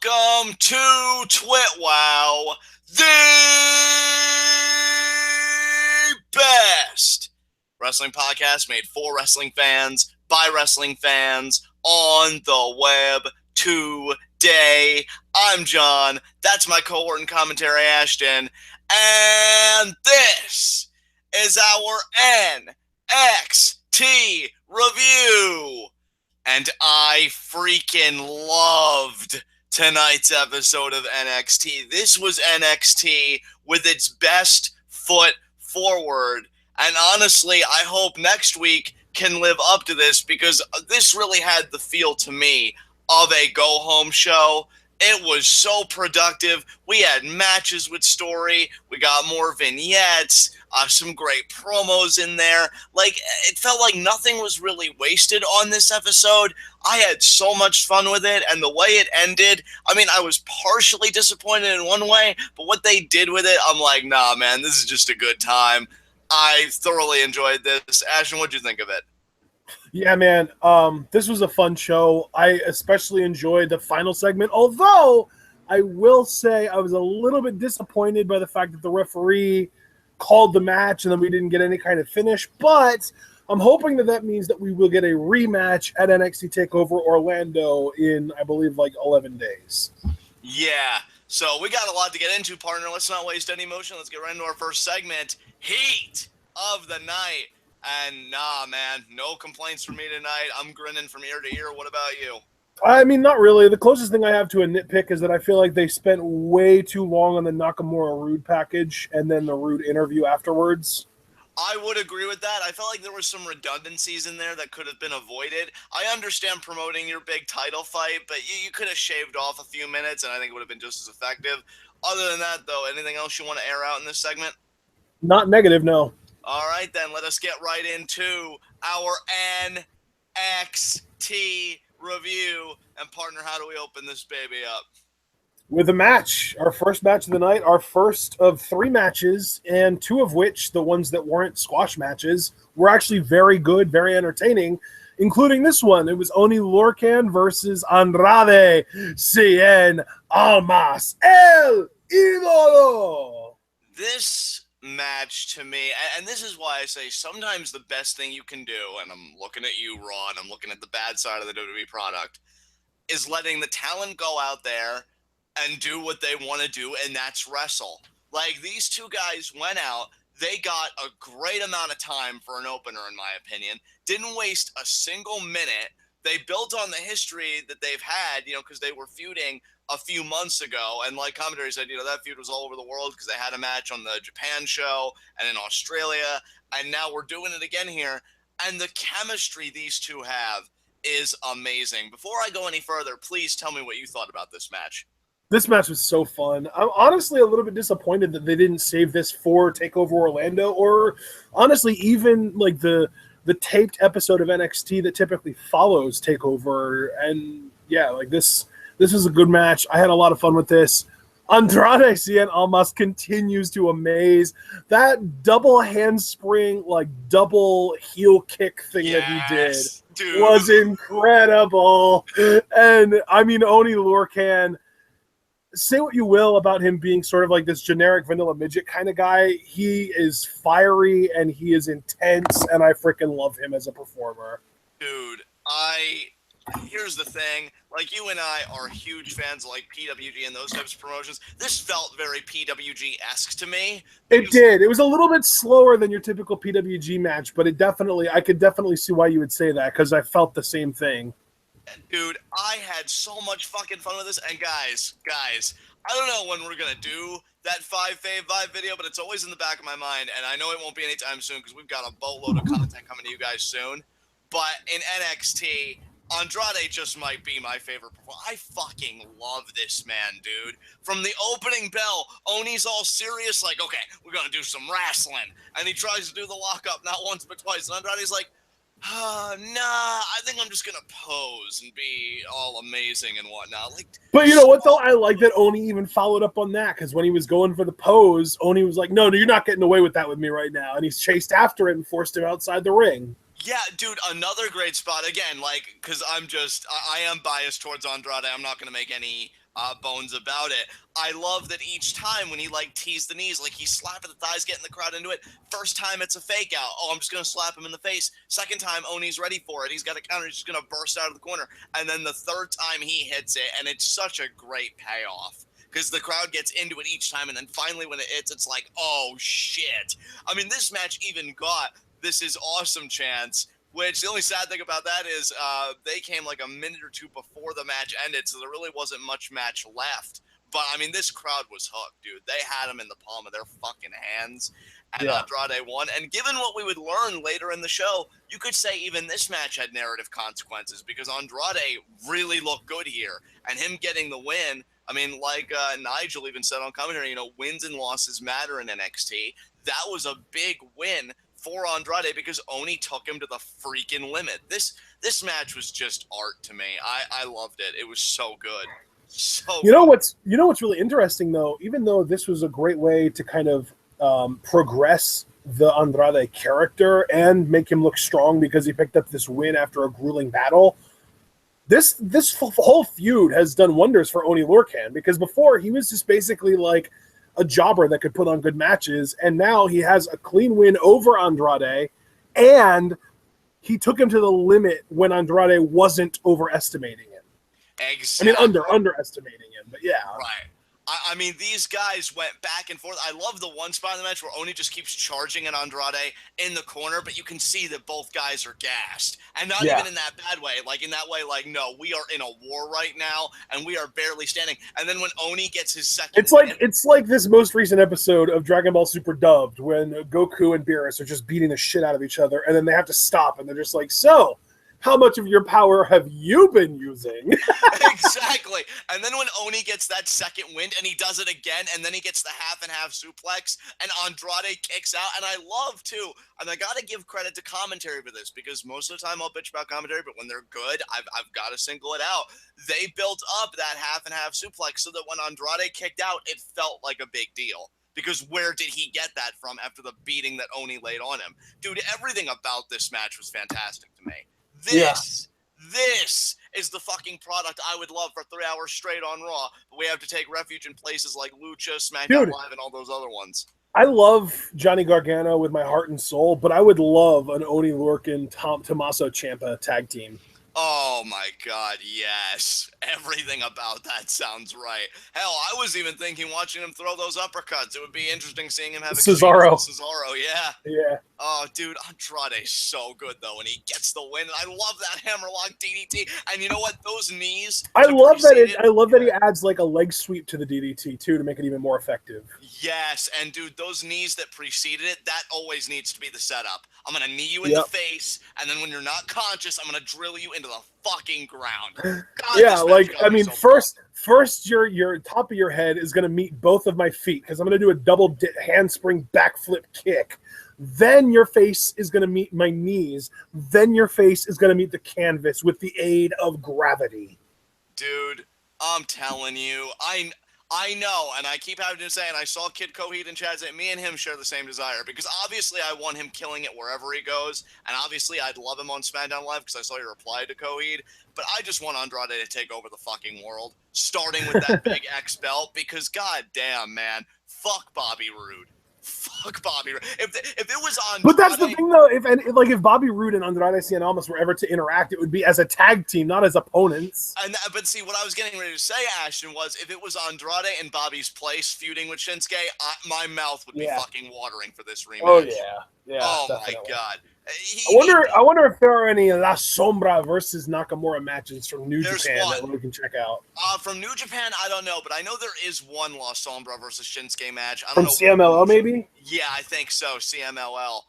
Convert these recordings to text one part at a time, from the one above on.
Welcome to TWitWoW, the best wrestling podcast made for wrestling fans, by wrestling fans, on the web today. I'm John, that's my cohort and commentary Ashton, and this is our NXT review. And I freaking loved tonight's episode of NXT. This was NXT with its best foot forward. And honestly, I hope next week can live up to this, because this really had the feel to me of a go-home show. It was so productive. We had matches with story. We got more vignettes, some great promos in there. Like, it felt like nothing was really wasted on this episode. I had so much fun with it, and the way it ended, I mean, I was partially disappointed in one way, but what they did with it, I'm like, nah, man, this is just a good time. I thoroughly enjoyed this. Ashton, what'd you think of it? Yeah, man, this was a fun show. I especially enjoyed the final segment, although I will say I was a little bit disappointed by the fact that the referee called the match and then we didn't get any kind of finish, but I'm hoping that means that we will get a rematch at NXT TakeOver Orlando in, I believe, like 11 days. Yeah, so we got a lot to get into, partner. Let's not waste any motion. Let's get right into our first segment, Heat of the Night. And nah, man, no complaints from me tonight. I'm grinning from ear to ear. What about you? I mean, not really. The closest thing I have to a nitpick is that I feel like they spent way too long on the Nakamura Rude package and then the Rude interview afterwards. I would agree with that. I felt like there was some redundancies in there that could have been avoided. I understand promoting your big title fight, but you could have shaved off a few minutes, and I think it would have been just as effective. Other than that, though, anything else you want to air out in this segment? Not negative, no. All right, then, let us get right into our NXT review. And, partner, how do we open this baby up? With a match, our first match of the night, our first of 3 matches, and 2 of which, the ones that weren't squash matches, were actually very good, very entertaining, including this one. It was Oni Lorcan versus Andrade Cien Almas El Idolo. This match to me, and this is why I say sometimes the best thing you can do, and I'm looking at you, Raw, and I'm looking at the bad side of the WWE product, is letting the talent go out there and do what they want to do, and that's wrestle. Like, these two guys went out, they got a great amount of time for an opener, in my opinion, didn't waste a single minute. They built on the history that they've had, because they were feuding a few months ago, and like commentary said, that feud was all over the world because they had a match on the Japan show and in Australia, and now we're doing it again here, and the chemistry these two have is amazing. Before I go any further, please tell me what you thought about this match. This match was so fun. I'm honestly a little bit disappointed that they didn't save this for TakeOver Orlando, or honestly even like the taped episode of NXT that typically follows TakeOver. And yeah, like this was a good match. I had a lot of fun with this. Andrade Cien Almas continues to amaze. That double handspring, like double heel kick thing that he did, dude, was incredible. And I mean, Oni Lorcan, say what you will about him being sort of like this generic vanilla midget kind of guy, he is fiery and he is intense, and I freaking love him as a performer. Dude, here's the thing, like, you and I are huge fans of like PWG and those types of promotions. This felt very PWG-esque to me. It did. It was a little bit slower than your typical PWG match, but I could definitely see why you would say that, because I felt the same thing. Dude, I had so much fucking fun with this. And guys, I don't know when we're going to do that 5 fave vibe video, but it's always in the back of my mind. And I know it won't be anytime soon because we've got a boatload of content coming to you guys soon. But in NXT, Andrade just might be my favorite performer. I fucking love this man, dude. From the opening bell, Oni's all serious, like, okay, we're going to do some wrestling. And he tries to do the lockup not once but twice. And Andrade's like, nah, I think I'm just gonna pose and be all amazing and whatnot. Like, but you know what though? I like that Oni even followed up on that, because when he was going for the pose, Oni was like, no, you're not getting away with that with me right now. And he's chased after it and forced him outside the ring. Yeah, dude, another great spot. Again, like, because I am biased towards Andrade. I'm not going to make any Bones about it. I love that each time when he like teased the knees, like he's slapping the thighs, getting the crowd into it. First time it's a fake out. Oh, I'm just gonna slap him in the face. Second time, Oni's ready for it. He's got a counter. He's just gonna burst out of the corner. And then the third time he hits it, and it's such a great payoff because the crowd gets into it each time, and then finally when it hits, it's like, oh shit. I mean, this match even got "This is awesome" chants. Which the only sad thing about that is they came like a minute or two before the match ended, so there really wasn't much match left. But I mean, this crowd was hooked, dude. They had him in the palm of their fucking hands, and Andrade won. And given what we would learn later in the show, you could say even this match had narrative consequences because Andrade really looked good here, and him getting the win. I mean, like Nigel even said on commentary, wins and losses matter in NXT. That was a big win for Andrade because Oni took him to the freaking limit. This match was just art to me. I loved it. It was so good. So you know what's really interesting though, even though this was a great way to kind of progress the Andrade character and make him look strong because he picked up this win after a grueling battle. This whole feud has done wonders for Oni Lorcan because before he was just basically like a jobber that could put on good matches, and now he has a clean win over Andrade, and he took him to the limit when Andrade wasn't overestimating him. Exactly. I mean, underestimating him, but yeah. Right. I mean, these guys went back and forth. I love the one spot in the match where Oni just keeps charging at Andrade in the corner, but you can see that both guys are gassed. And not even in that bad way. Like, in that way, like, no, we are in a war right now, and we are barely standing. And then when Oni gets his second It's like this most recent episode of Dragon Ball Super Dubbed when Goku and Beerus are just beating the shit out of each other, and then they have to stop, and they're just like, so, how much of your power have you been using? Exactly. And then when Oni gets that second wind and he does it again, and then he gets the half and half suplex, and Andrade kicks out. And I love too, and I gotta give credit to commentary for this because most of the time I'll bitch about commentary, but when they're good, I've got to single it out. They built up that half and half suplex so that when Andrade kicked out, it felt like a big deal. Because where did he get that from after the beating that Oni laid on him? Dude, everything about this match was fantastic to me. This is the fucking product I would love for 3 hours straight on Raw. But we have to take refuge in places like Lucha, SmackDown Live, and all those other ones. I love Johnny Gargano with my heart and soul, but I would love an Oni Lorcan, Tommaso Ciampa tag team. Oh my God, yes. Everything about that sounds right. Hell, I was even thinking watching him throw those uppercuts. It would be interesting seeing him have Cesaro. Cesaro, yeah. Yeah. Oh, dude, Andrade's so good, though, and he gets the win. And I love that hammerlock DDT. And you know what? Those knees. I love that he adds like a leg sweep to the DDT, too, to make it even more effective. Yes, and dude, those knees that preceded it, that always needs to be the setup. I'm going to knee you in the face, and then when you're not conscious, I'm going to drill you into the fucking ground. God, yeah, like, I mean, so first your top of your head is going to meet both of my feet, because I'm going to do a double handspring backflip kick. Then your face is going to meet my knees. Then your face is going to meet the canvas with the aid of gravity. Dude, I'm telling you, I know, and I keep having to say, and I saw Kid Coheed and Chad say, me and him share the same desire, because obviously I want him killing it wherever he goes, and obviously I'd love him on SmackDown Live, because I saw your reply to Coheed, but I just want Andrade to take over the fucking world, starting with that big X belt, because goddamn, man, fuck Bobby Roode. Fuck Bobby Roode. If it was on, but that's the thing though. If Bobby Roode and Andrade Cien Almas were ever to interact, it would be as a tag team, not as opponents. But see, what I was getting ready to say, Ashton, was if it was Andrade in Bobby's place feuding with Shinsuke, my mouth would be fucking watering for this rematch. Oh yeah. Oh definitely. My God. I wonder if there are any La Sombra versus Nakamura matches from New Japan that we can check out. From New Japan, I don't know, but I know there is one La Sombra versus Shinsuke match. I don't know. CMLL, maybe? Yeah, I think so. CMLL.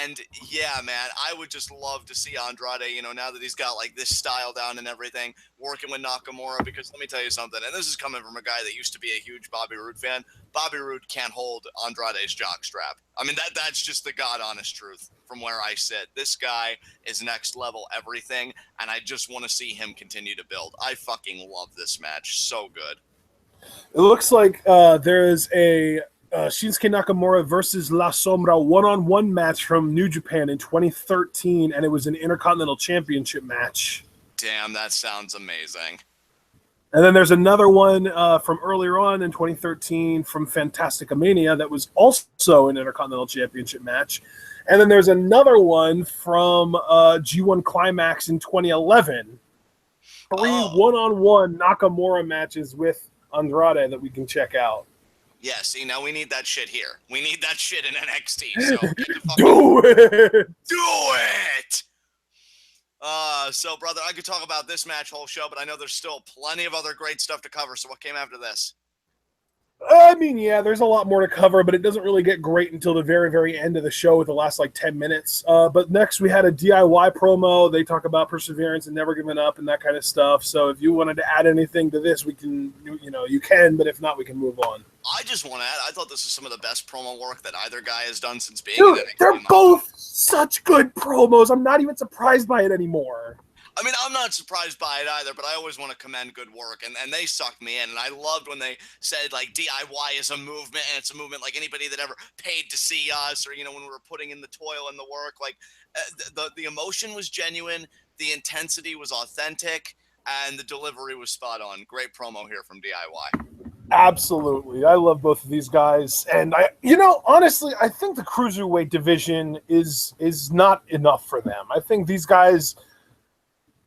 And yeah, man, I would just love to see Andrade, now that he's got like this style down and everything, working with Nakamura, because let me tell you something, and this is coming from a guy that used to be a huge Bobby Roode fan. Bobby Roode can't hold Andrade's jockstrap. I mean, that's just the God honest truth from where I sit. This guy is next level everything, and I just want to see him continue to build. I fucking love this match. So good. It looks like there's a Shinsuke Nakamura versus La Sombra one-on-one match from New Japan in 2013, and it was an Intercontinental Championship match. Damn, that sounds amazing. And then there's another one from earlier on in 2013 from Fantastica Mania that was also an Intercontinental Championship match. And then there's another one from G1 Climax in 2011. Three one-on-one Nakamura matches with Andrade that we can check out. Yeah, see, now we need that shit here. We need that shit in NXT. So do it! Do it! So, brother, I could talk about this match whole show, but I know there's still plenty of other great stuff to cover. So what came after this? I mean, yeah, there's a lot more to cover, but it doesn't really get great until the very, very end of the show with the last, 10 minutes. But next we had a DIY promo. They talk about perseverance and never giving up and that kind of stuff. So if you wanted to add anything to this, we can, you can, but if not, we can move on. I just want to add, I thought this was some of the best promo work that either guy has done since being Dude, in NXT. they're both such good promos. I'm not even surprised by it anymore. I mean, I'm not surprised by it either, but I always want to commend good work, and they sucked me in, and I loved when they said, DIY is a movement, and it's a movement like anybody that ever paid to see us, or, when we were putting in the toil and the work, the emotion was genuine, the intensity was authentic, and the delivery was spot on. Great promo here from DIY. Absolutely. I love both of these guys, and honestly, I think the Cruiserweight division is not enough for them. I think these guys,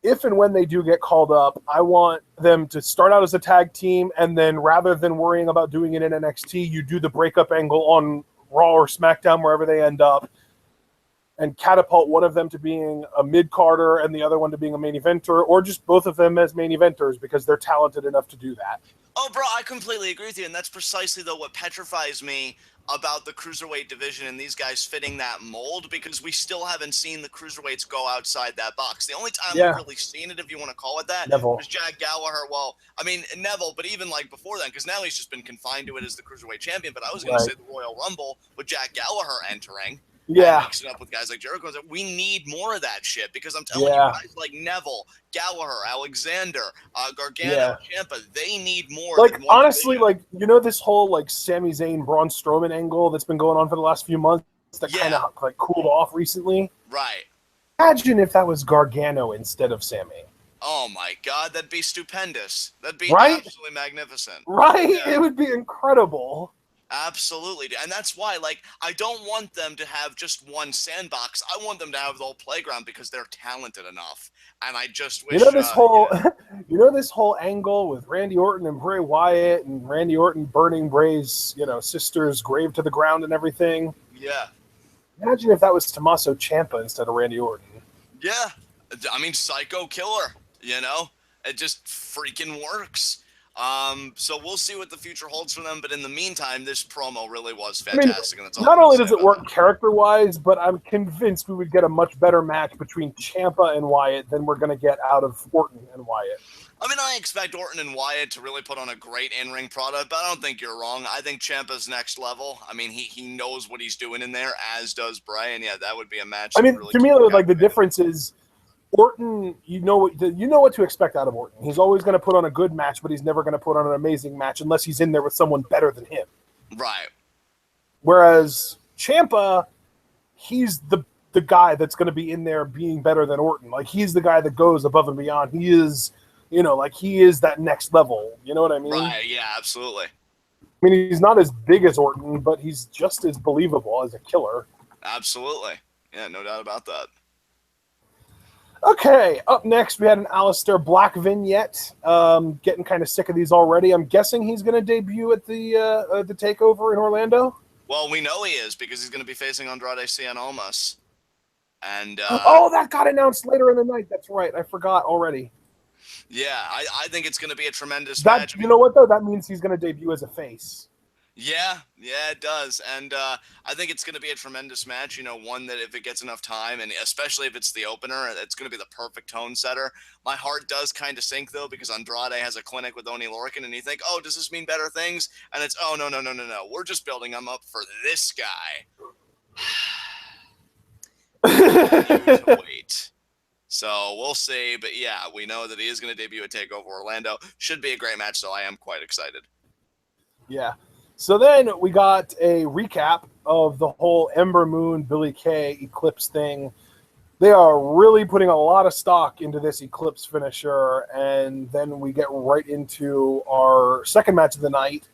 if and when they do get called up, I want them to start out as a tag team, and then rather than worrying about doing it in NXT, you do the breakup angle on Raw or SmackDown, wherever they end up, and catapult one of them to being a mid-carder and the other one to being a main eventer, or just both of them as main eventers because they're talented enough to do that. Oh, bro, I completely agree with you, and that's precisely, though, what petrifies me about the Cruiserweight division and these guys fitting that mold, because we still haven't seen the Cruiserweights go outside that box. The only time we've really seen it, if you want to call it that, was Jack Gallagher. Well, I mean, Neville, but even before then, because now he's just been confined to it as the Cruiserweight champion, but I was going to say the Royal Rumble with Jack Gallagher entering. Yeah. Mixing up with guys like Jericho. We need more of that shit, because I'm telling you, guys like Neville, Gallagher, Alexander, Gargano, Ciampa, they need more. Honestly, this whole Sami Zayn, Braun Strowman angle that's been going on for the last few months that kind of cooled off recently. Right. Imagine if that was Gargano instead of Sami. Oh my God, that'd be stupendous. That'd be absolutely magnificent. Right? Yeah. It would be incredible. Absolutely. And that's why, I don't want them to have just one sandbox. I want them to have the whole playground because they're talented enough. And I just wish... this whole angle with Randy Orton and Bray Wyatt, and Randy Orton burning Bray's, sister's grave to the ground and everything? Yeah. Imagine if that was Tommaso Ciampa instead of Randy Orton. Yeah. I mean, psycho killer, It just freaking works. So we'll see what the future holds for them, but in the meantime, this promo really was fantastic. And that's all not only does it work character-wise, but I'm convinced we would get a much better match between Ciampa and Wyatt than we're going to get out of Orton and Wyatt. I mean, I expect Orton and Wyatt to really put on a great in-ring product, but I don't think you're wrong. I think Ciampa's next level. I mean, he knows what he's doing in there, as does Bray, and that would be a match. I mean, really to me, the difference is Orton, you know what to expect out of Orton. He's always going to put on a good match, but he's never going to put on an amazing match unless he's in there with someone better than him. Right. Whereas Ciampa, he's the guy that's going to be in there being better than Orton. He's the guy that goes above and beyond. He is, he is that next level. You know what I mean? Right, yeah, absolutely. I mean, he's not as big as Orton, but he's just as believable as a killer. Absolutely. Yeah, no doubt about that. Okay, up next we had an Aleister Black vignette. Getting kind of sick of these already. I'm guessing he's going to debut at the Takeover in Orlando. Well, we know he is because he's going to be facing Andrade Cien Almas. And that got announced later in the night. That's right. I forgot already. Yeah, I think it's going to be a tremendous match. You know what though? That means he's going to debut as a face. Yeah, it does. And I think it's going to be a tremendous match, one that if it gets enough time, and especially if it's the opener, it's going to be the perfect tone setter. My heart does kind of sink, though, because Andrade has a clinic with Oney Lorcan, and you think, oh, does this mean better things? And it's, oh, no. We're just building him up for this guy. Wait. So we'll see. But yeah, we know that he is going to debut at TakeOver Orlando. Should be a great match, so I am quite excited. Yeah. So then we got a recap of the whole Ember Moon, Billie Kay, Eclipse thing. They are really putting a lot of stock into this Eclipse finisher, and then we get right into our second match of the night.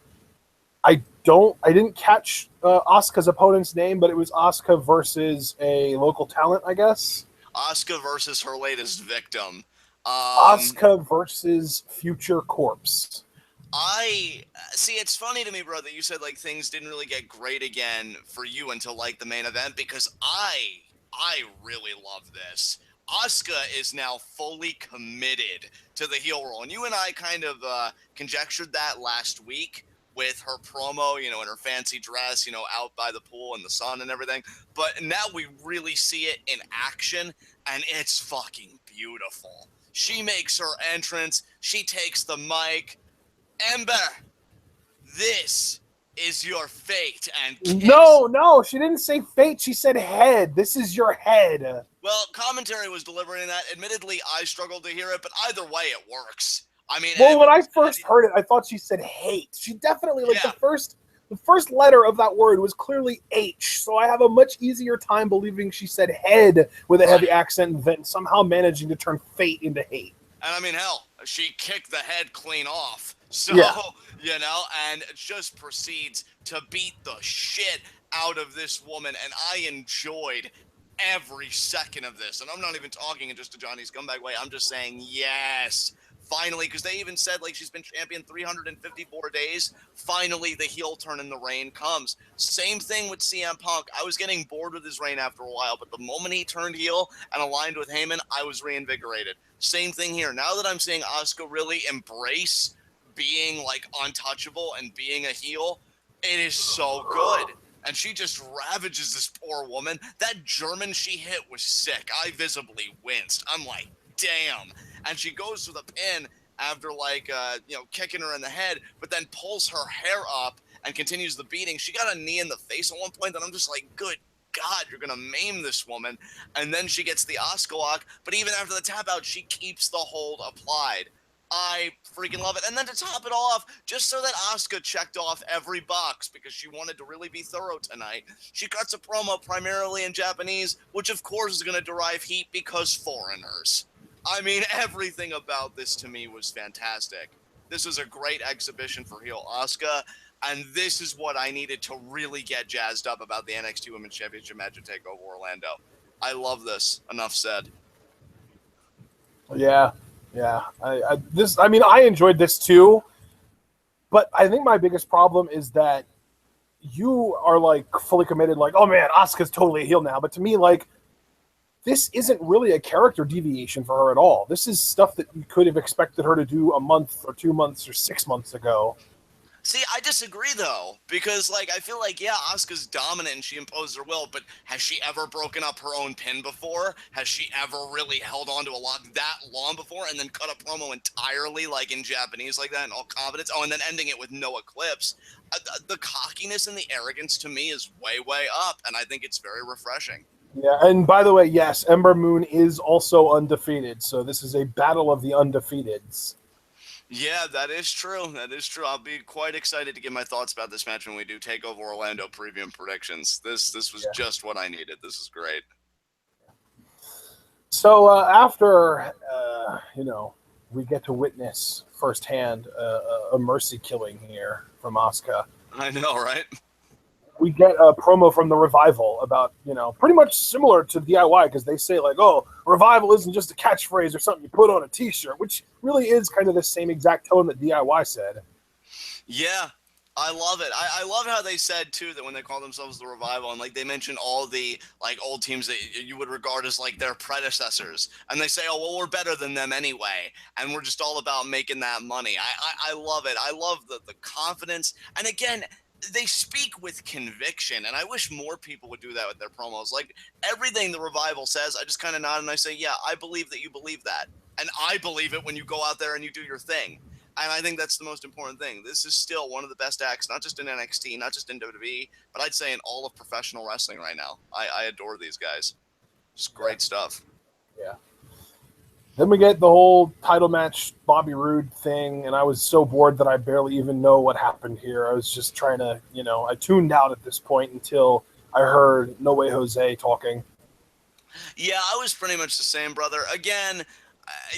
I didn't catch Asuka's opponent's name, but it was Asuka versus a local talent, I guess. Asuka versus her latest victim. Asuka versus Future Corpse. I see. It's funny to me, bro, that you said like things didn't really get great again for you until like the main event, because I really love this. Asuka is now fully committed to the heel role, and you and I kind of conjectured that last week with her promo, in her fancy dress, out by the pool in the sun and everything. But now we really see it in action, and it's fucking beautiful. She makes her entrance. She takes the mic. Ember, this is your fate, and kicks. No, she didn't say fate. She said head. This is your head. Well, commentary was delivering that. Admittedly, I struggled to hear it, but either way, it works. I mean, well, when I first heard it, I thought she said hate. She definitely, the first letter of that word was clearly H, so I have a much easier time believing she said head with a heavy accent than somehow managing to turn fate into hate. And I mean, hell, she kicked the head clean off. So, and just proceeds to beat the shit out of this woman, and I enjoyed every second of this. And I'm not even talking in just a Johnny Scumbag way. I'm just saying, yes. Finally, because they even said, like, she's been champion 354 days. Finally, the heel turn in the reign comes. Same thing with CM Punk. I was getting bored with his reign after a while, but the moment he turned heel and aligned with Heyman, I was reinvigorated. Same thing here. Now that I'm seeing Asuka really embrace being, like, untouchable and being a heel, it is so good. And she just ravages this poor woman. That German she hit was sick. I visibly winced. I'm like, damn. And she goes for the pin after, like, kicking her in the head, but then pulls her hair up and continues the beating. She got a knee in the face at one point that I'm just like, good God, you're going to maim this woman. And then she gets the Asuka lock, but even after the tap out, she keeps the hold applied. I freaking love it. And then to top it off, just so that Asuka checked off every box because she wanted to really be thorough tonight, she cuts a promo primarily in Japanese, which of course is going to derive heat because foreigners. I mean, everything about this to me was fantastic. This was a great exhibition for heel Asuka, and this is what I needed to really get jazzed up about the NXT Women's Championship match at TakeOver Orlando. I love this. Enough said. Yeah. I enjoyed this too, but I think my biggest problem is that you are like fully committed, like, oh man, Asuka's totally a heel now. But to me, like, this isn't really a character deviation for her at all. This is stuff that you could have expected her to do a month or 2 months or 6 months ago. See, I disagree, though, because, like, I feel like, yeah, Asuka's dominant and she imposed her will, but has she ever broken up her own pin before? Has she ever really held on to a lock that long before and then cut a promo entirely, like, in Japanese like that in all confidence? Oh, and then ending it with no eclipse. The cockiness and the arrogance, to me, is way, way up, and I think it's very refreshing. Yeah, and by the way, yes, Ember Moon is also undefeated, so this is a battle of the undefeateds. Yeah, that is true. That is true. I'll be quite excited to give my thoughts about this match when we do TakeOver Orlando preview and predictions. This was just what I needed. This is great. So after, we get to witness firsthand a mercy killing here from Asuka. I know, right? We get a promo from the Revival about, pretty much similar to DIY, because they say, like, oh, Revival isn't just a catchphrase or something you put on a T-shirt, which really is kind of the same exact tone that DIY said. Yeah, I love it. I love how they said, too, that when they call themselves the Revival, and, like, they mention all the, like, old teams that you would regard as, like, their predecessors, and they say, oh, well, we're better than them anyway, and we're just all about making that money. I love it. I love the confidence, and again, they speak with conviction, and I wish more people would do that with their promos. Like, everything the Revival says, I just kind of nod and I say, yeah, I believe that you believe that. And I believe it when you go out there and you do your thing. And I think that's the most important thing. This is still one of the best acts, not just in NXT, not just in WWE, but I'd say in all of professional wrestling right now. I adore these guys. Just great stuff. Yeah. Then we get the whole title match Bobby Roode thing, and I was so bored that I barely even know what happened here. I was just trying to, I tuned out at this point until I heard No Way Jose talking. Yeah, I was pretty much the same, brother. Again,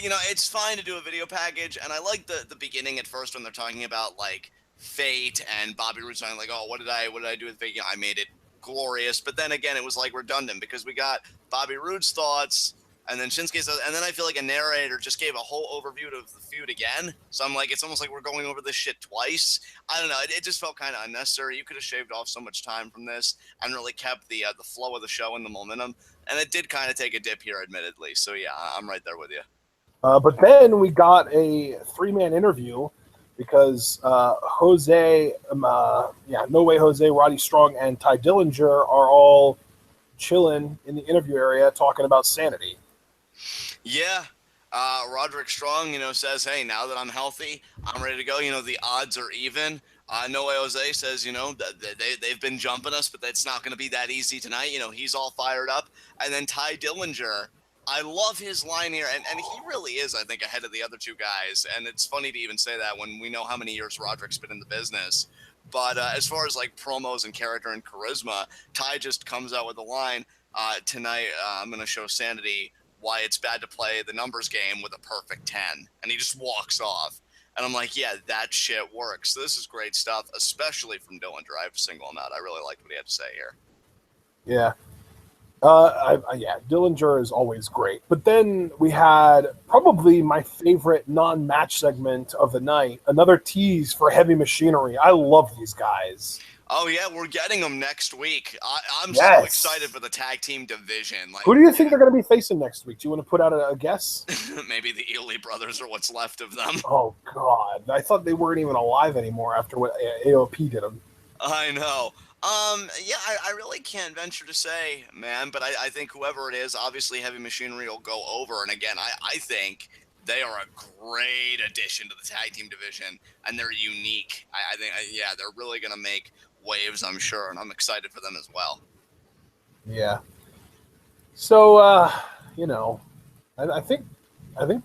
it's fine to do a video package, and I like the beginning at first when they're talking about like fate and Bobby Roode saying like, "Oh, what did I do with fate? I made it glorious." But then again, it was like redundant because we got Bobby Roode's thoughts, and then Shinsuke's, and then I feel like a narrator just gave a whole overview of the feud again. So I'm like, it's almost like we're going over this shit twice. I don't know. It just felt kind of unnecessary. You could have shaved off so much time from this and really kept the flow of the show and the momentum. And it did kind of take a dip here, admittedly. So yeah, I'm right there with you. But then we got a three-man interview because Jose, No Way Jose, Roddy Strong, and Ty Dillinger are all chilling in the interview area talking about sanity. Yeah. Roderick Strong, says, "Hey, now that I'm healthy, I'm ready to go. The odds are even." No Way Jose says, they've been jumping us, but it's not going to be that easy tonight. He's all fired up. And then Ty Dillinger, I love his line here, and he really is, I think, ahead of the other two guys. And it's funny to even say that when we know how many years Roderick's been in the business. But as far as like promos and character and charisma, Ty just comes out with a line, tonight I'm going to show sanity why it's bad to play the numbers game with a perfect 10. And he just walks off. And I'm like, yeah, that shit works. This is great stuff, especially from Dillinger. I have to single him out. I really liked what he had to say here. Yeah. Dillinger is always great. But then we had probably my favorite non-match segment of the night, another tease for Heavy Machinery. I love these guys. Oh, yeah, we're getting them next week. I'm so Yes. excited for the tag team division. Like, Who do you think they're going to be facing next week? Do you want to put out a guess? maybe the Ely brothers or what's left of them. Oh, God. I thought they weren't even alive anymore after what AOP did them. I know. I really can't venture to say, man, but I think whoever it is, obviously Heavy Machinery will go over. And again, I think they are a great addition to the tag team division, and they're unique. I think, they're really going to make waves, I'm sure, and I'm excited for them as well. Yeah. So, I think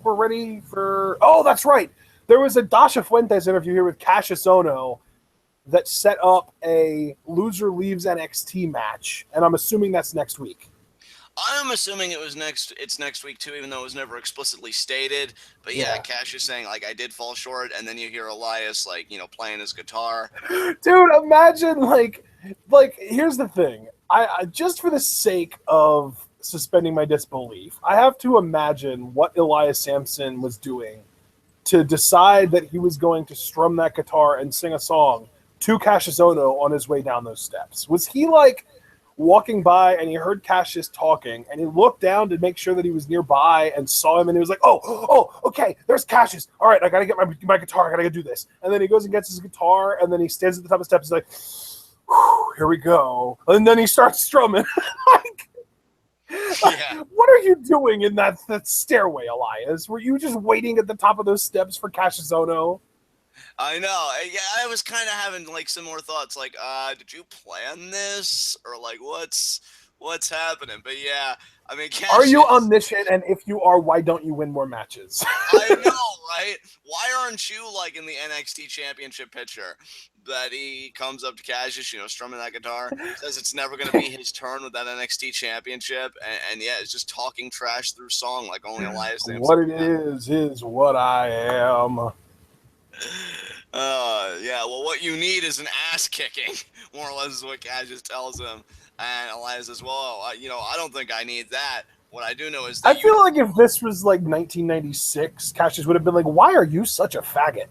we're ready for. Oh, that's right. There was a Dasha Fuentes interview here with Cassius Ohno that set up a loser leaves NXT match, and I'm assuming that's next week. I'm assuming it's next week too, even though it was never explicitly stated. But yeah, Cash is saying like I did fall short, and then you hear Elias playing his guitar. Dude, imagine like here's the thing. I just for the sake of suspending my disbelief, I have to imagine what Elias Sampson was doing to decide that he was going to strum that guitar and sing a song to Cassius Ohno on his way down those steps. Was he like walking by and he heard Cassius talking and he looked down to make sure that he was nearby and saw him and he was like, oh, okay, there's Cassius. All right, I got to get my guitar. I got to go do this. And then he goes and gets his guitar and then he stands at the top of the steps. He's like, here we go. And then he starts strumming. What are you doing in that stairway, Elias? Were you just waiting at the top of those steps for Cassius Ohno? I know. Yeah, I was kind of having like similar thoughts. Like, did you plan this, or like what's happening? But yeah, I mean, Cassius, are you omniscient? And if you are, why don't you win more matches? I know, right? Why aren't you like in the NXT Championship picture? That he comes up to Cassius, strumming that guitar, says it's never going to be his turn with that NXT Championship, and yeah, it's just talking trash through song like only Elias Sampson. What it is what I am. Yeah, well, what you need is an ass kicking, more or less is what Cassius tells him. And Elias says, well, I don't think I need that. What I do know is that I feel like if this was like 1996, Cassius would have been like, why are you such a faggot?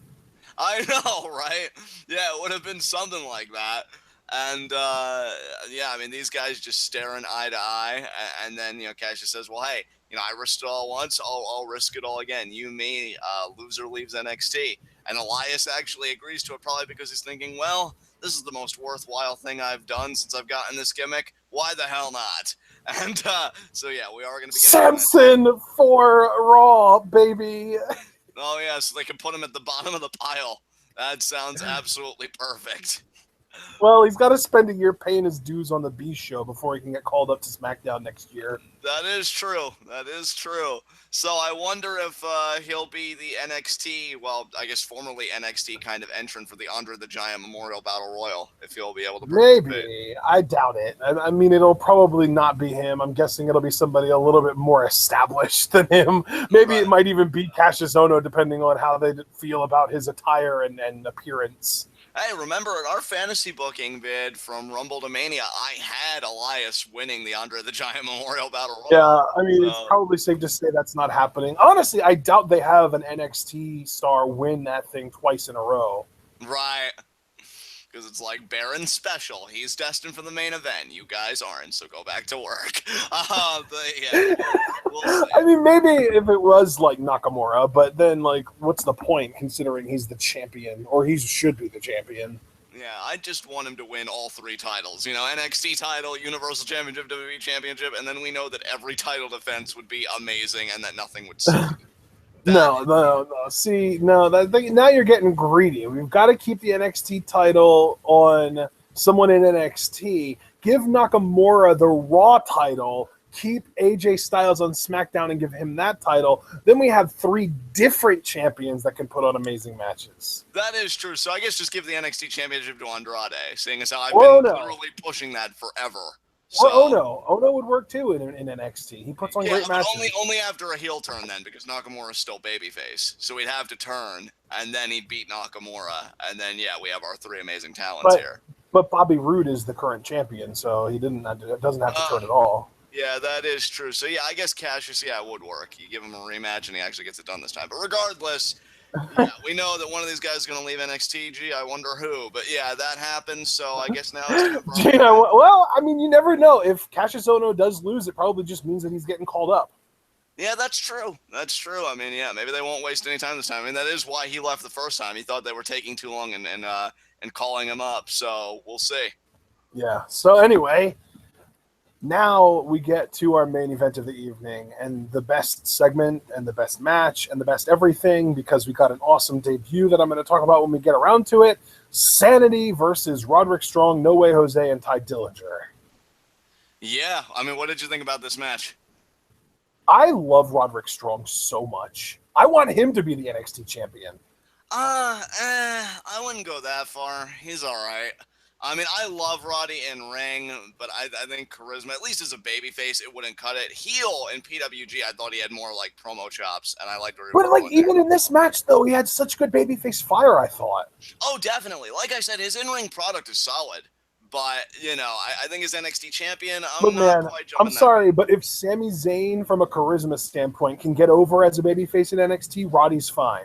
I know, right? Yeah, it would have been something like that. And, I mean, these guys just staring eye to eye. And then, Cassius says, well, hey, I risked it all once. I'll risk it all again. You, me, loser leaves NXT. And Elias actually agrees to it probably because he's thinking, well, this is the most worthwhile thing I've done since I've gotten this gimmick. Why the hell not? And so, yeah, we are going to be getting Samson for Raw, baby. Oh, yeah, so they can put him at the bottom of the pile. That sounds absolutely perfect. Well, he's got to spend a year paying his dues on the B show before he can get called up to SmackDown next year. That is true. That is true. So I wonder if he'll be the NXT, well, I guess formerly NXT kind of entrant for the Andre the Giant Memorial Battle Royal, if he'll be able to participate. Maybe. I doubt it. I mean, it'll probably not be him. I'm guessing it'll be somebody a little bit more established than him. Maybe it might even be Cassius Ohno, depending on how they feel about his attire and appearance. Hey, remember at our fantasy booking bid from Rumble to Mania, I had Elias winning the Andre the Giant Memorial Battle Royal. Yeah, I mean, it's probably safe to say that's not happening. Honestly, I doubt they have an NXT star win that thing twice in a row. Right. Because it's like Baron Special. He's destined for the main event. You guys aren't, so go back to work. But yeah, we'll see. I mean, maybe if it was like Nakamura, but then like, what's the point considering he's the champion, or he should be the champion? Yeah, I just want him to win all 3 titles. You know, NXT title, Universal Championship, WWE Championship, and then we know that every title defense would be amazing and that nothing would suck. No. See, no, now you're getting greedy. We've got to keep the NXT title on someone in NXT. Give Nakamura the Raw title. Keep AJ Styles on SmackDown and give him that title. Then we have 3 different champions that can put on amazing matches. That is true. So I guess just give the NXT Championship to Andrade, seeing as how I've been literally pushing that forever. Or Ono would work too in NXT. He puts on great matches. Only after a heel turn then, because Nakamura's still babyface. So he'd have to turn, and then he'd beat Nakamura, and then we have our 3 amazing talents here. But Bobby Roode is the current champion, so he doesn't have to turn at all. Yeah, that is true. So I guess Cassius, it would work. You give him a rematch, and he actually gets it done this time. But regardless. We know that one of these guys is going to leave NXT. Gee, I wonder who. But that happens, so I guess now it's well, I mean, you never know. If Cassius Ohno does lose, it probably just means that he's getting called up. Yeah, that's true. That's true. I mean, maybe they won't waste any time this time. I mean, that is why he left the first time. He thought they were taking too long and calling him up. So we'll see. Yeah. So anyway, now we get to our main event of the evening and the best segment and the best match and the best everything, because we got an awesome debut that I'm going to talk about when we get around to it. Sanity versus Roderick Strong, No Way Jose, and Ty Dillinger. Yeah. I mean, what did you think about this match? I love Roderick Strong so much. I want him to be the NXT champion. I wouldn't go that far. He's all right. I mean, I love Roddy in ring, but I think charisma, at least as a babyface, it wouldn't cut it. Heel in PWG, I thought he had more like promo chops, and I liked. But like even in this match, though, he had such good babyface fire. I thought. Oh, definitely. Like I said, his in-ring product is solid, but I think as NXT champion, I'm sorry, but if Sami Zayn, from a charisma standpoint, can get over as a babyface in NXT, Roddy's fine.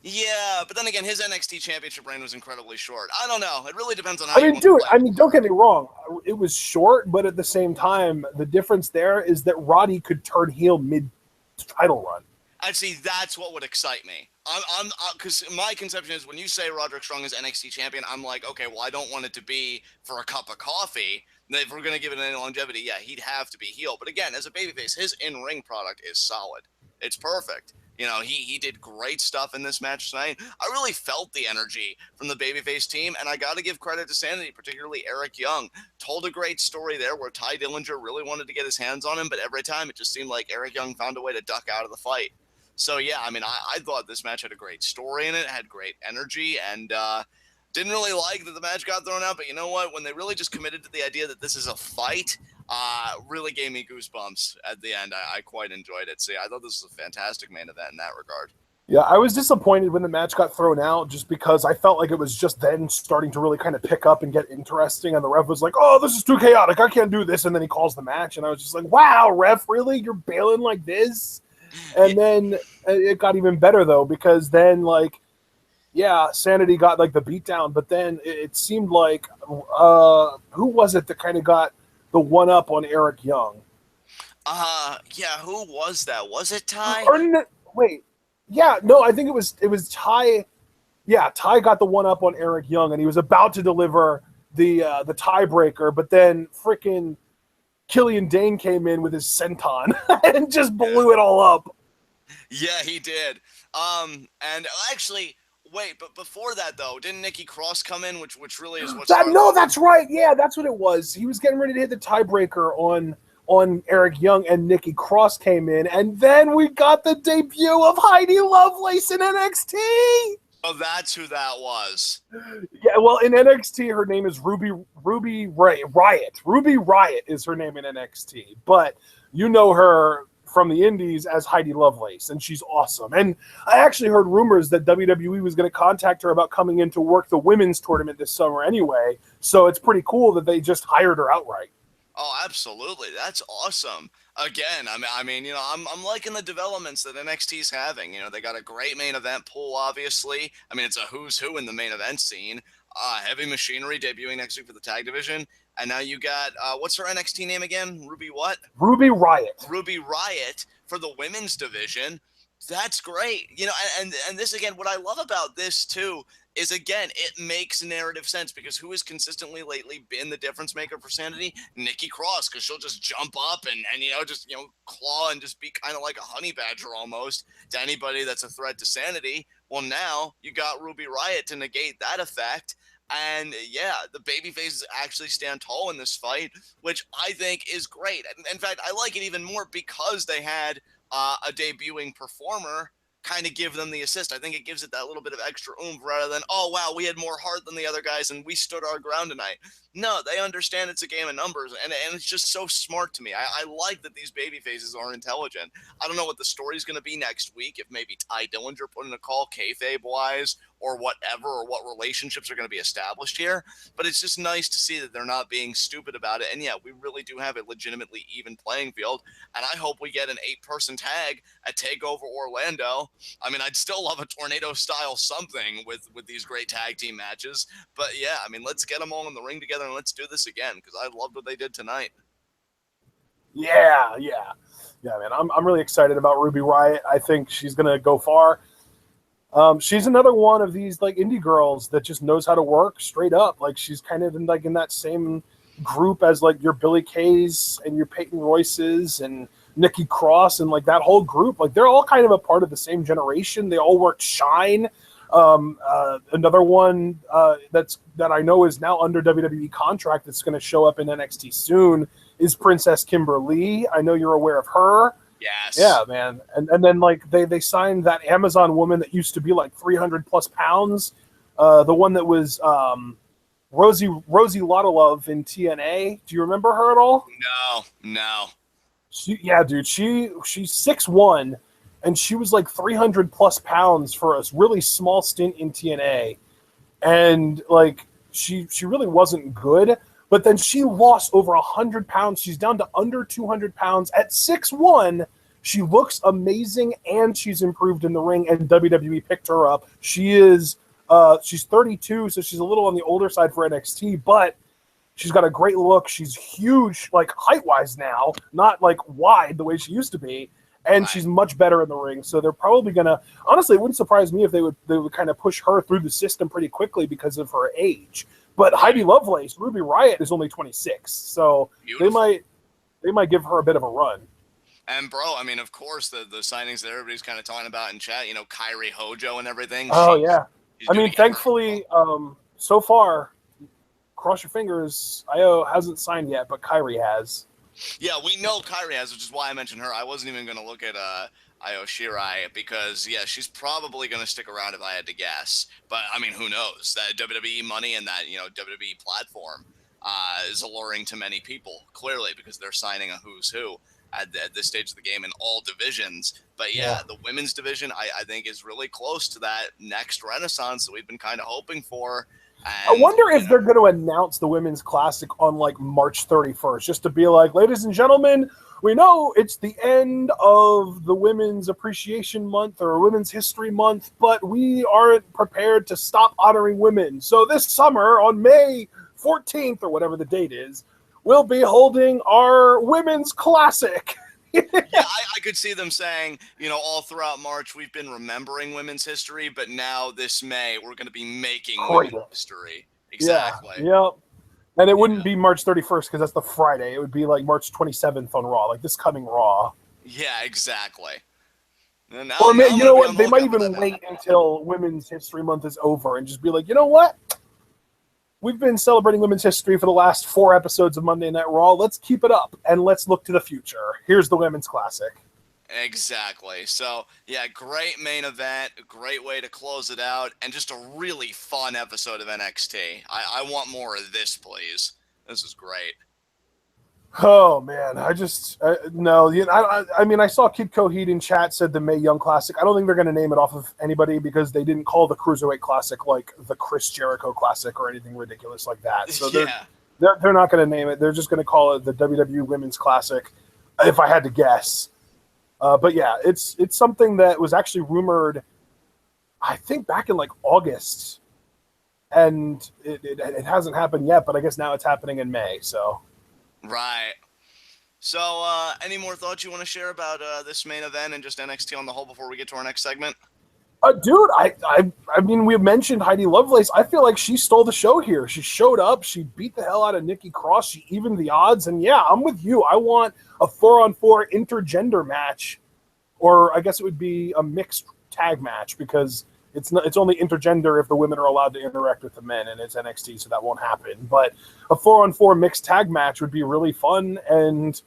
Yeah, but then again, his NXT championship reign was incredibly short. I don't know. It really depends on how. Don't get me wrong. It was short, but at the same time, the difference there is that Roddy could turn heel mid-title run. And see, that's what would excite me. Because my conception is when you say Roderick Strong is NXT champion, I'm like, okay, well, I don't want it to be for a cup of coffee. If we're going to give it any longevity, he'd have to be heel. But again, as a babyface, his in-ring product is solid. It's perfect. He did great stuff in this match tonight. I really felt the energy from the babyface team, and I got to give credit to Sanity, particularly Eric Young. Told a great story there where Ty Dillinger really wanted to get his hands on him, but every time it just seemed like Eric Young found a way to duck out of the fight. So, I mean, I thought this match had a great story in it, had great energy, and didn't really like that the match got thrown out. But you know what? When they really just committed to the idea that this is a fight, really gave me goosebumps at the end. I quite enjoyed it. So I thought this was a fantastic main event in that regard. Yeah, I was disappointed when the match got thrown out just because I felt like it was just then starting to really kind of pick up and get interesting. And the ref was like, oh, this is too chaotic. I can't do this. And then he calls the match. And I was just like, wow, ref, really? You're bailing like this? And then it got even better, though, because then, Sanity got, the beatdown. But then it seemed like, who was it that kind of got the one-up on Eric Young? Who was that? Was it Ty? I think it was Ty. Yeah, Ty got the one-up on Eric Young, and he was about to deliver the tiebreaker, but then freaking Killian Dane came in with his senton and just blew it all up. Yeah, he did. And actually, Wait, but before that though, didn't Nikki Cross come in, which really is what That started no, the whole. that's right. Yeah, that's what it was. He was getting ready to hit the tiebreaker on Eric Young, and Nikki Cross came in, and then we got the debut of Heidi Lovelace in NXT. Oh, that's who that was. Yeah, well, in NXT, her name is Riot. Ruby Riot is her name in NXT, but you know her from the Indies as Heidi Lovelace, and she's awesome. And I actually heard rumors that WWE was going to contact her about coming in to work the women's tournament this summer anyway. So it's pretty cool that they just hired her outright. Oh, absolutely. That's awesome. Again, I mean, I'm liking the developments that NXT's having. They got a great main event pool, obviously. I mean, it's a who's who in the main event scene. Heavy Machinery debuting next week for the tag division. And now you got, what's her NXT name again? Ruby what? Ruby Riot. Ruby Riot for the women's division. That's great. And this again, what I love about this too is again, it makes narrative sense because who has consistently lately been the difference maker for Sanity? Nikki Cross, because she'll just jump up and just claw and just be kind of like a honey badger almost to anybody that's a threat to Sanity. Well, now you got Ruby Riot to negate that effect. And yeah, the baby faces actually stand tall in this fight, which I think is great. In fact, I like it even more because they had a debuting performer kind of give them the assist. I think it gives it that little bit of extra oomph rather than, oh, wow, we had more heart than the other guys and we stood our ground tonight. No, they understand it's a game of numbers, and it's just so smart to me. I like that these baby faces are intelligent. I don't know what the story's going to be next week, if maybe Ty Dillinger put in a call kayfabe-wise or whatever, or what relationships are going to be established here, but it's just nice to see that they're not being stupid about it, and yeah, we really do have a legitimately even playing field, and I hope we get an 8-person tag at TakeOver Orlando. I mean, I'd still love a tornado-style something with these great tag team matches, but yeah, I mean, let's get them all in the ring together and let's do this again because I loved what they did tonight. Yeah, man. I'm really excited about Ruby Riot. I think she's gonna go far. She's another one of these like indie girls that just knows how to work straight up. Like she's kind of in that same group as like your Billy Kays and your Peyton Royces and Nikki Cross and like that whole group. Like they're all kind of a part of the same generation. They all worked Shine. Another one that I know is now under WWE contract that's going to show up in NXT soon is Princess Kimberly. I know you're aware of her. Yes. Yeah, man. And then like they signed that Amazon woman that used to be like 300 plus pounds. The one that was Rosie Lotolove in TNA. Do you remember her at all? No. Dude. She's 6'1", and she was like 300 plus pounds for a really small stint in TNA. And like she really wasn't good. But then she lost over 100 pounds. She's down to under 200 pounds at 6'1". She looks amazing, and she's improved in the ring, and WWE picked her up. She's 32, so she's a little on the older side for NXT, but she's got a great look. She's huge, like height-wise now, not like wide the way she used to be, and she's much better in the ring. So they're probably gonna. Honestly, it wouldn't surprise me if they would kind of push her through the system pretty quickly because of her age. But Heidi Lovelace, Ruby Riot is only 26, so Beautiful. they might give her a bit of a run. And bro, I mean, of course, the signings that everybody's kind of talking about in chat, Kairi Hojo and everything. Oh yeah, she's I mean, doing thankfully, so far, cross your fingers, Io hasn't signed yet, but Kairi has. Yeah, we know Kairi has, which is why I mentioned her. I wasn't even going to look at Io Shirai because, yeah, she's probably going to stick around if I had to guess. But, I mean, who knows? That WWE money and that, WWE platform is alluring to many people, clearly, because they're signing a who's who at this stage of the game in all divisions. But, yeah, the women's division, I think, is really close to that next renaissance that we've been kind of hoping for. And, I wonder if they're going to announce the Women's Classic on like March 31st, just to be like, ladies and gentlemen, we know it's the end of the Women's Appreciation Month or Women's History Month, but we aren't prepared to stop honoring women. So this summer on May 14th or whatever the date is, we'll be holding our Women's Classic. Yeah, I could see them saying, all throughout March, we've been remembering women's history, but now this May, we're going to be making women's history. Exactly. Yeah. And it wouldn't be March 31st because that's the Friday. It would be like March 27th on Raw, like this coming Raw. Yeah, exactly. And now, Or now I'm you gonna know be on what? the They might lookout for even that wait until Women's History Month is over and just be like, you know what? We've been celebrating women's history for the last 4 episodes of Monday Night Raw. Let's keep it up and let's look to the future. Here's the Women's Classic. Exactly. So, yeah, great main event, great way to close it out, and just a really fun episode of NXT. I want more of this, please. This is great. Oh man, no. I mean, I saw Kid Coheed in chat said the Mae Young Classic. I don't think they're going to name it off of anybody because they didn't call the Cruiserweight Classic like the Chris Jericho Classic or anything ridiculous like that. So Yeah. they're not going to name it. They're just going to call it the WWE Women's Classic, if I had to guess. But yeah, it's something that was actually rumored, I think, back in like August, and it hasn't happened yet. But I guess now it's happening in May. So. Right. So, any more thoughts you want to share about this main event and just NXT on the whole before we get to our next segment? Dude, I mean, we mentioned Heidi Lovelace. I feel like she stole the show here. She showed up. She beat the hell out of Nikki Cross. She evened the odds. And yeah, I'm with you. I want a 4-on-4 intergender match, or I guess it would be a mixed tag match because it's only intergender if the women are allowed to interact with the men, and it's NXT, so that won't happen. But a 4-on-4 mixed tag match would be really fun. And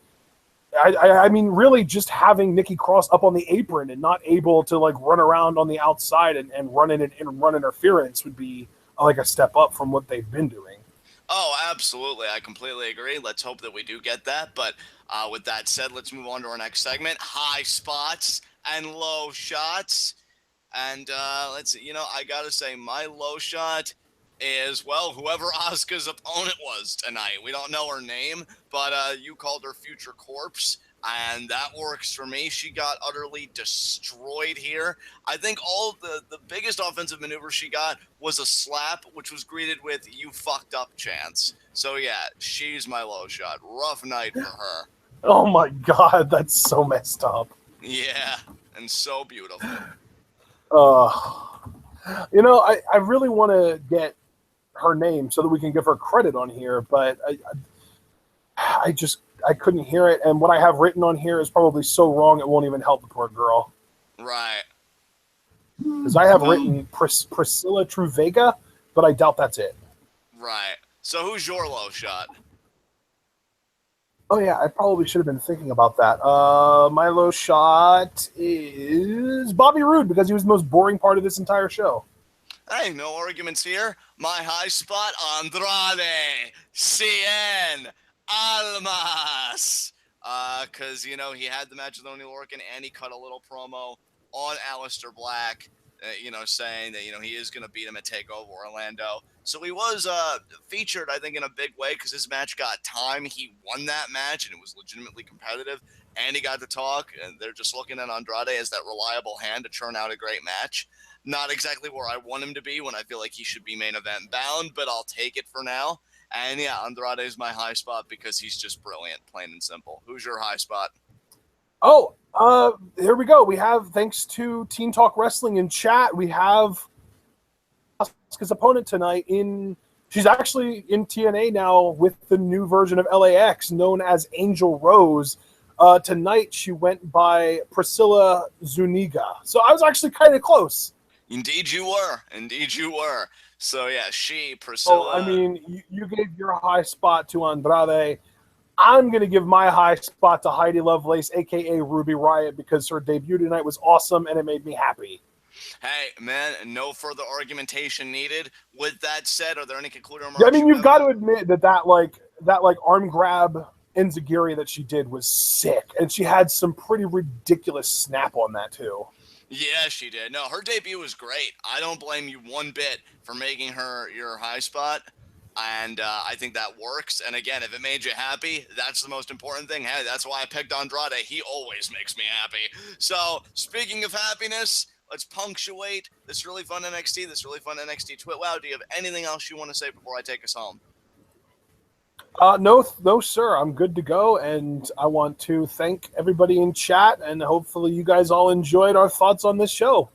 I mean, really just having Nikki Cross up on the apron and not able to like run around on the outside and run interference would be like a step up from what they've been doing. Oh, absolutely. I completely agree. Let's hope that we do get that. But with that said, let's move on to our next segment, high spots and low shots. And let's see, I got to say, my low shot is, well, whoever Asuka's opponent was tonight. We don't know her name, but you called her Future Corpse, and that works for me. She got utterly destroyed here. I think all the biggest offensive maneuver she got was a slap, which was greeted with "you fucked up" chants. So yeah, she's my low shot. Rough night for her. Oh my god, that's so messed up. Yeah, and so beautiful. I really want to get her name so that we can give her credit on here, but I couldn't hear it, and what I have written on here is probably so wrong it won't even help the poor girl. Right. Because I have written Priscilla Truvega, but I doubt that's it. Right. So who's your low shot? Oh yeah, I probably should have been thinking about that. My low shot is Bobby Roode because he was the most boring part of this entire show. Hey, no arguments here. My high spot, Andrade Cien Almas. Because, he had the match with Oney Lorcan and he cut a little promo on Aleister Black, saying that, he is going to beat him at TakeOver Orlando. So he was featured, I think, in a big way because his match got time. He won that match and it was legitimately competitive. And he got to talk, and they're just looking at Andrade as that reliable hand to churn out a great match. Not exactly where I want him to be when I feel like he should be main event bound, but I'll take it for now. And yeah, Andrade is my high spot because he's just brilliant, plain and simple. Who's your high spot? Oh, here we go. We have, thanks to Teen Talk Wrestling in chat, we have Asuka's opponent tonight she's actually in TNA now with the new version of LAX known as Angel Rose. Tonight she went by Priscilla Zuniga. So I was actually kind of close. Indeed you were. Indeed you were. So yeah, Priscilla. Oh, I mean, you gave your high spot to Andrade. I'm going to give my high spot to Heidi Lovelace, a.k.a. Ruby Riott, because her debut tonight was awesome and it made me happy. Hey, man, no further argumentation needed. With that said, are there any concluding remarks? Yeah, I mean, you've got to admit that arm grab enziguri that she did was sick, and she had some pretty ridiculous snap on that too. Yeah, she did. No, her debut was great. I don't blame you one bit for making her your high spot. And I think that works. And again, if it made you happy, that's the most important thing. Hey, that's why I picked Andrade. He always makes me happy. So, speaking of happiness, let's punctuate this really fun NXT, this really fun NXT TWitWoW. Do you have anything else you want to say before I take us home? No, sir. I'm good to go. And I want to thank everybody in chat. And hopefully you guys all enjoyed our thoughts on this show.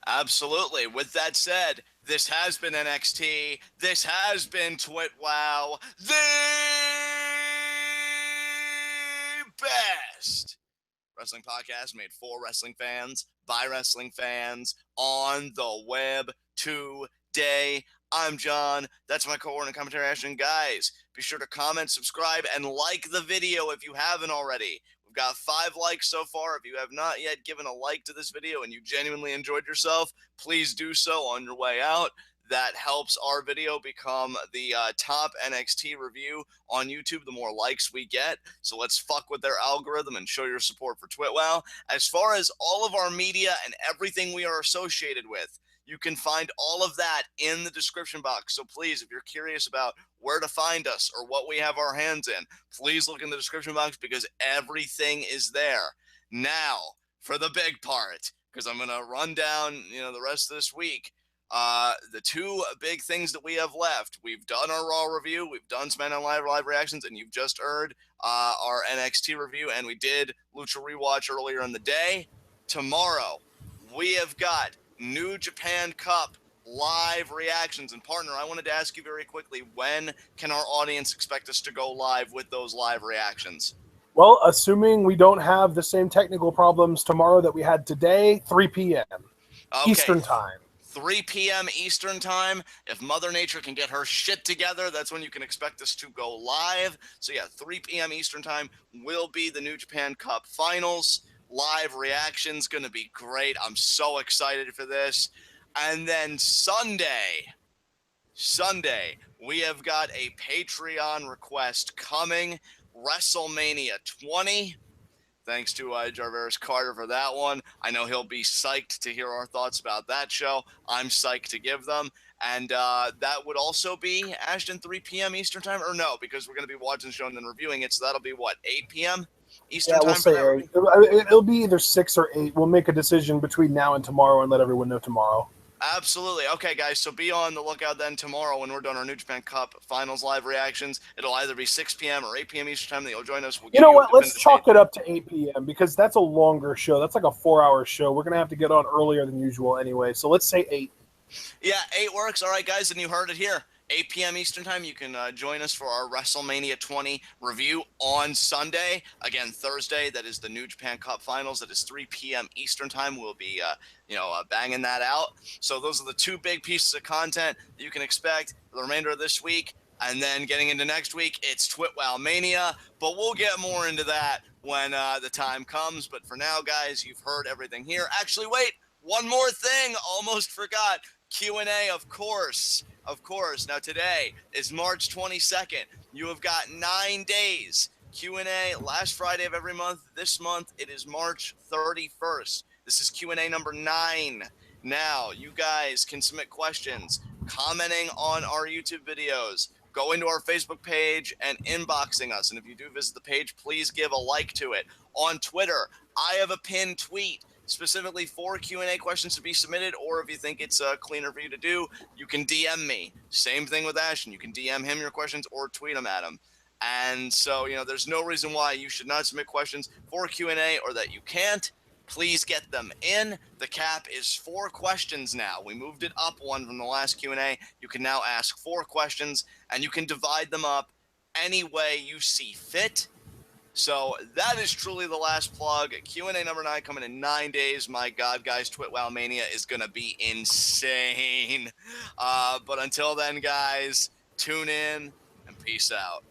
Absolutely. With that said, this has been NXT. This has been TWitWoW. The best wrestling podcast made for wrestling fans, by wrestling fans, on the web today. I'm John. That's my co-owner and commentary, Ashton. Guys, be sure to comment, subscribe, and like the video if you haven't already. We've got 5 likes so far. If you have not yet given a like to this video and you genuinely enjoyed yourself, please do so on your way out. That helps our video become the top NXT review on YouTube the more likes we get. So let's fuck with their algorithm and show your support for TWitWoW. As far as all of our media and everything we are associated with, you can find all of that in the description box. So please, if you're curious about where to find us or what we have our hands in, please look in the description box because everything is there. Now, for the big part, because I'm going to run down, the rest of this week. The 2 big things that we have left. We've done our Raw review, we've done SmackDown live reactions, and you've just heard our NXT review, and we did Lucha Rewatch earlier in the day. Tomorrow, we have got New Japan Cup live reactions. And partner, I wanted to ask you very quickly, when can our audience expect us to go live with those live reactions? Well, assuming we don't have the same technical problems tomorrow that we had today, 3 p.m. Okay. Eastern time. 3 p.m. Eastern time. If Mother Nature can get her shit together, that's when you can expect us to go live. So yeah, 3 p.m. Eastern time will be the New Japan Cup Finals. Live reactions, gonna be great. I'm so excited for this. And then Sunday, we have got a Patreon request coming. WrestleMania 20. Thanks to Jarvis Carter for that one. I know he'll be psyched to hear our thoughts about that show. I'm psyched to give them. And that would also be, Ashton, 3 p.m. Eastern time? Or no, because we're going to be watching the show and then reviewing it. So that'll be, what, 8 p.m. Eastern time? Yeah, we'll say 8. It'll be either 6 or 8. We'll make a decision between now and tomorrow and let everyone know tomorrow. Absolutely. Okay, guys, so be on the lookout then tomorrow when we're doing our New Japan Cup Finals live reactions. It'll either be 6 p.m. or 8 p.m. Eastern time that you'll join us. You know what? Let's chalk it up to 8 p.m. because that's a longer show. That's like a 4-hour show. We're going to have to get on earlier than usual anyway. So let's say 8. Yeah, 8 works. All right, guys, and you heard it here. 8 p.m. Eastern time, you can join us for our WrestleMania 20 review on Sunday. Again, Thursday, that is the New Japan Cup Finals. That is 3 p.m. Eastern time. We'll be, banging that out. So those are the 2 big pieces of content that you can expect for the remainder of this week. And then getting into next week, it's TWitWoW Mania. But we'll get more into that when the time comes. But for now, guys, you've heard everything here. Actually, wait, one more thing. Almost forgot. Q&A, of course. Of course. Now today is March 22nd. You have got 9 days. Q&A last Friday of every month. This month it is March 31st. This is Q&A number 9. Now you guys can submit questions, commenting on our YouTube videos. Go into our Facebook page and inboxing us. And if you do visit the page, please give a like to it. On Twitter, I have a pinned tweet specifically for Q&A questions to be submitted, or if you think it's cleaner for you to do, you can DM me. Same thing with Ashton. You can DM him your questions or tweet them at him. And so, there's no reason why you should not submit questions for Q&A or that you can't. Please get them in. The cap is 4 questions now. We moved it up 1 from the last Q&A. You can now ask 4 questions, and you can divide them up any way you see fit. So that is truly the last plug. Q&A number 9 coming in 9 days. My God, guys, TWitWoW Mania is going to be insane. But until then, guys, tune in and peace out.